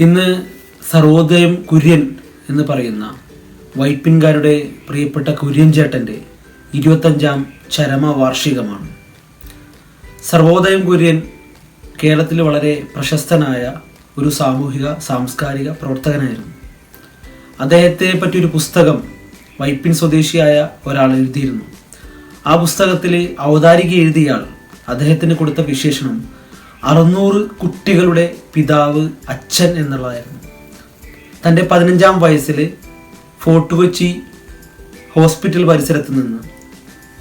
ഇന്ന് സർവോദയം കുര്യൻ എന്ന് പറയുന്ന വൈപ്പിൻകാരുടെ പ്രിയപ്പെട്ട കുര്യൻ ചേട്ടൻ്റെ 25ാം ചരമവാർഷികമാണ്. സർവോദയം കുര്യൻ കേരളത്തിൽ വളരെ പ്രശസ്തനായ ഒരു സാമൂഹിക സാംസ്കാരിക പ്രവർത്തകനായിരുന്നു. അദ്ദേഹത്തെ പറ്റിയൊരു പുസ്തകം വൈപ്പിൻ സ്വദേശിയായ ഒരാൾ എഴുതിയിരുന്നു. ആ പുസ്തകത്തിൽ അവതാരിക എഴുതിയ ആൾ അദ്ദേഹത്തിന് കൊടുത്ത വിശേഷണം 600 കുട്ടികളുടെ പിതാവ് അച്ഛൻ എന്നുള്ളതായിരുന്നു. തൻ്റെ 15ാം വയസ്സിൽ ഫോർട്ട് കൊച്ചി ഹോസ്പിറ്റൽ പരിസരത്ത് നിന്ന്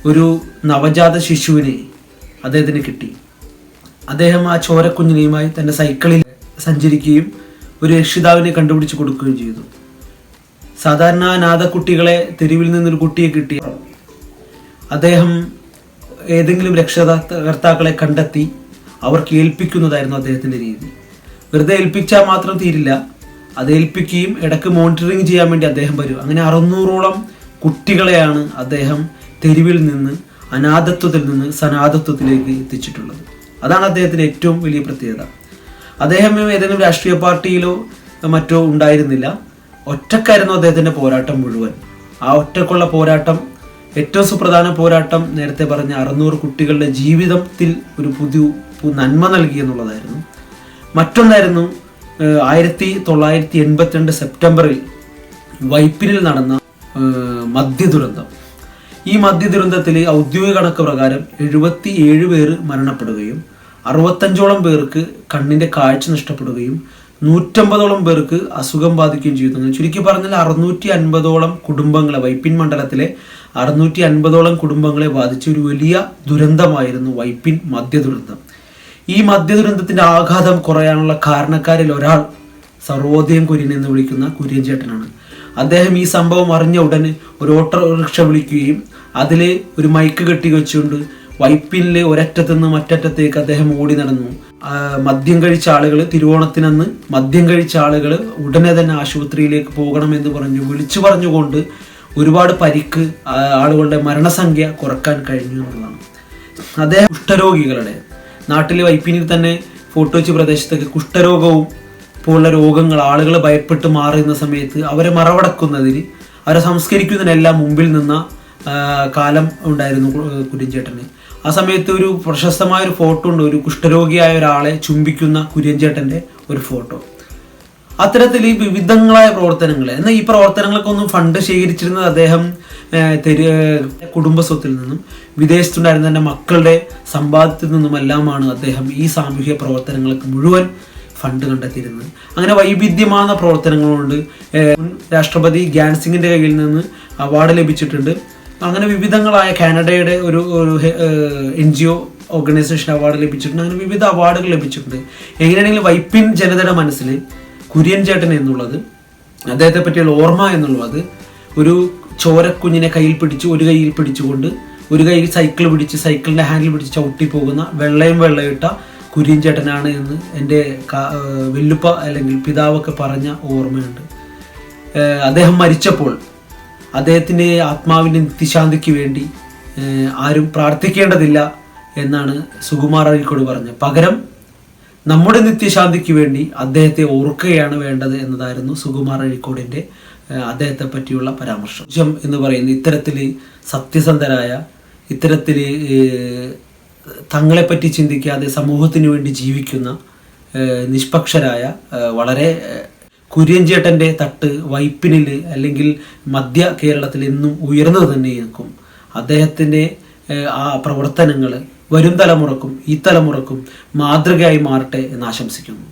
ഒരു നവജാത ശിശുവിനെ അദ്ദേഹത്തിന് കിട്ടി. അദ്ദേഹം ആ ചോരക്കുഞ്ഞിനെയുമായി തൻ്റെ സൈക്കിളിൽ സഞ്ചരിക്കുകയും ഒരു രക്ഷിതാവിനെ കണ്ടുപിടിച്ച് കൊടുക്കുകയും ചെയ്തു. സാധാരണ അനാഥ കുട്ടികളെ തെരുവിൽ നിന്നൊരു കുട്ടിയെ കിട്ടിയ അദ്ദേഹം ഏതെങ്കിലും രക്ഷകർത്താക്കളെ കണ്ടെത്തി അവർക്ക് ഏൽപ്പിക്കുന്നതായിരുന്നു അദ്ദേഹത്തിൻ്റെ രീതി. വെറുതെ ഏൽപ്പിച്ചാൽ മാത്രം തീരില്ല, അത് ഏൽപ്പിക്കുകയും ഇടയ്ക്ക് മോണിറ്ററിങ് ചെയ്യാൻ വേണ്ടി അദ്ദേഹം വരും. അങ്ങനെ 600ഓളം കുട്ടികളെയാണ് അദ്ദേഹം തെരുവിൽ നിന്ന് അനാഥത്വത്തിൽ നിന്ന് സനാഥത്വത്തിലേക്ക് എത്തിച്ചിട്ടുള്ളത്. അതാണ് അദ്ദേഹത്തിൻ്റെ ഏറ്റവും വലിയ പ്രത്യേകത. അദ്ദേഹം ഏതെങ്കിലും രാഷ്ട്രീയ പാർട്ടിയിലോ മറ്റോ ഉണ്ടായിരുന്നില്ല. ഒറ്റക്കായിരുന്നു അദ്ദേഹത്തിൻ്റെ പോരാട്ടം മുഴുവൻ. ആ ഒറ്റക്കുള്ള പോരാട്ടം, ഏറ്റവും സുപ്രധാന പോരാട്ടം നേരത്തെ പറഞ്ഞ 600 കുട്ടികളുടെ ജീവിതത്തിൽ ഒരു പുതിയ നന്മ നൽകി എന്നുള്ളതായിരുന്നു. മറ്റൊന്നായിരുന്നു 1982 സെപ്റ്റംബറിൽ വൈപ്പിനിൽ നടന്ന മദ്യദുരന്തം. ഈ മദ്യദുരന്തത്തിൽ ഔദ്യോഗിക കണക്ക് പ്രകാരം 77 പേര് മരണപ്പെടുകയും 65ഓളം പേർക്ക് കണ്ണിൻ്റെ കാഴ്ച നഷ്ടപ്പെടുകയും 150ഓളം പേർക്ക് അസുഖം ബാധിക്കുകയും ചെയ്തു. ചുരുക്കി പറഞ്ഞാൽ 650ഓളം കുടുംബങ്ങളെ, വൈപ്പിൻ മണ്ഡലത്തിലെ 650ഓളം കുടുംബങ്ങളെ ബാധിച്ച ഒരു വലിയ ദുരന്തമായിരുന്നു വൈപ്പിൻ മദ്യദുരന്തം. ഈ മദ്യദുരന്തത്തിൻ്റെ ആഘാതം കുറയാനുള്ള കാരണക്കാരിൽ ഒരാൾ സർവോദയം കുര്യൻ എന്ന് വിളിക്കുന്ന കുര്യൻ ചേട്ടനാണ്. അദ്ദേഹം ഈ സംഭവം അറിഞ്ഞ ഉടനെ ഒരു ഓട്ടോറിക്ഷ വിളിക്കുകയും അതിൽ ഒരു മൈക്ക് കെട്ടി വെച്ചുകൊണ്ട് വൈപ്പിനിലെ ഒരറ്റത്തു നിന്ന് മറ്ററ്റത്തേക്ക് അദ്ദേഹം ഓടി നടന്നു. മദ്യം കഴിച്ച ആളുകൾ, തിരുവോണത്തിനന്ന് മദ്യം കഴിച്ച ആളുകൾ ഉടനെ തന്നെ ആശുപത്രിയിലേക്ക് പോകണമെന്ന് വിളിച്ചു പറഞ്ഞുകൊണ്ട് ഒരുപാട് പരിക്ക്, ആളുകളുടെ മരണസംഖ്യ കുറക്കാൻ കഴിഞ്ഞു എന്നുള്ളതാണ്. അദ്ദേഹം കുഷ്ഠരോഗികളുടെ നാട്ടിൽ വൈപ്പിനിൽ തന്നെ ഫോർട്ട് കൊച്ചി പ്രദേശത്തൊക്കെ കുഷ്ഠരോഗവും പോലുള്ള രോഗങ്ങൾ ആളുകൾ ഭയപ്പെട്ട് മാറുന്ന സമയത്ത് അവരെ മറവടക്കുന്നതിന്, അവരെ സംസ്കരിക്കുന്നതിനെല്ലാം മുമ്പിൽ നിന്ന കാലം ഉണ്ടായിരുന്നു കുര്യൻ ചേട്ടന്. ആ സമയത്ത് ഒരു പ്രശസ്തമായൊരു ഫോട്ടോ ഉണ്ട്, ഒരു കുഷ്ഠരോഗിയായ ഒരാളെ ചുംബിക്കുന്ന കുര്യൻ ചേട്ടൻ്റെ ഒരു ഫോട്ടോ. അത്തരത്തിൽ ഈ വിവിധങ്ങളായ പ്രവർത്തനങ്ങൾ, എന്നാൽ ഈ പ്രവർത്തനങ്ങൾക്കൊന്നും ഫണ്ട് ശേഖരിച്ചിരുന്നത് അദ്ദേഹം കുടുംബ സ്വത്തിൽ നിന്നും വിദേശത്തുണ്ടായിരുന്ന എൻ്റെ മക്കളുടെ സമ്പാദ്യത്തിൽ നിന്നുമെല്ലാമാണ് അദ്ദേഹം ഈ സാമൂഹിക പ്രവർത്തനങ്ങൾക്ക് മുഴുവൻ ഫണ്ട് കണ്ടെത്തിയിരുന്നത്. അങ്ങനെ വൈവിധ്യമാർന്ന പ്രവർത്തനങ്ങളുണ്ട്. രാഷ്ട്രപതി ഗ്യാൻ സിംഗിൻ്റെ കയ്യിൽ നിന്ന് അവാർഡ് ലഭിച്ചിട്ടുണ്ട്. അങ്ങനെ വിവിധങ്ങളായ കാനഡയുടെ ഒരു NGO ഓർഗനൈസേഷൻ അവാർഡ് ലഭിച്ചിട്ടുണ്ട്. അങ്ങനെ വിവിധ അവാർഡുകൾ ലഭിച്ചിട്ടുണ്ട്. എങ്ങനെയാണെങ്കിലും വൈപ്പിൻ ജനതയുടെ മനസ്സിൽ കുര്യൻ ചേട്ടൻ എന്നുള്ളത്, അദ്ദേഹത്തെ പറ്റിയുള്ള ഓർമ്മ എന്നുള്ളത്, ഒരു ചോരക്കുഞ്ഞിനെ കയ്യിൽ പിടിച്ച് ഒരു കയ്യിൽ പിടിച്ചുകൊണ്ട് ഒരു കയ്യിൽ സൈക്കിൾ പിടിച്ച് സൈക്കിളിൻ്റെ ഹാൻഡിൽ പിടിച്ച് ചവിട്ടി പോകുന്ന വെള്ളയിട്ട കുര്യൻ ചേട്ടനാണ് എന്ന് എൻ്റെ വെല്ലുപ്പ അല്ലെങ്കിൽ പിതാവൊക്കെ പറഞ്ഞ ഓർമ്മയുണ്ട്. അദ്ദേഹം മരിച്ചപ്പോൾ അദ്ദേഹത്തിൻ്റെ ആത്മാവിൻ്റെ നിത്യശാന്തിക്ക് വേണ്ടി ആരും പ്രാർത്ഥിക്കേണ്ടതില്ല എന്നാണ് സുകുമാർ അഴീക്കോട് പറഞ്ഞത്. പകരം നമ്മുടെ നിത്യശാന്തിക്ക് വേണ്ടി അദ്ദേഹത്തെ ഓർക്കുകയാണ് വേണ്ടത് എന്നതായിരുന്നു സുകുമാർ അഴീക്കോടിൻ്റെ അദ്ദേഹത്തെ പറ്റിയുള്ള പരാമർശം എന്ന് പറയുന്നത്. ഇത്തരത്തിൽ സത്യസന്ധരായ, ഇത്തരത്തിൽ തങ്ങളെപ്പറ്റി ചിന്തിക്കാതെ സമൂഹത്തിന് വേണ്ടി ജീവിക്കുന്ന നിഷ്പക്ഷരായ, വളരെ കുര്യൻ ചേട്ടൻ്റെ തട്ട് വൈപ്പിനിൽ അല്ലെങ്കിൽ മധ്യ കേരളത്തിൽ എന്നും ഉയർന്നു തന്നെ നിൽക്കും. അദ്ദേഹത്തിൻ്റെ ആ പ്രവർത്തനങ്ങൾ വരും തലമുറക്കും ഈ തലമുറക്കും മാതൃകയായി മാറട്ടെ എന്ന് ആശംസിക്കുന്നു.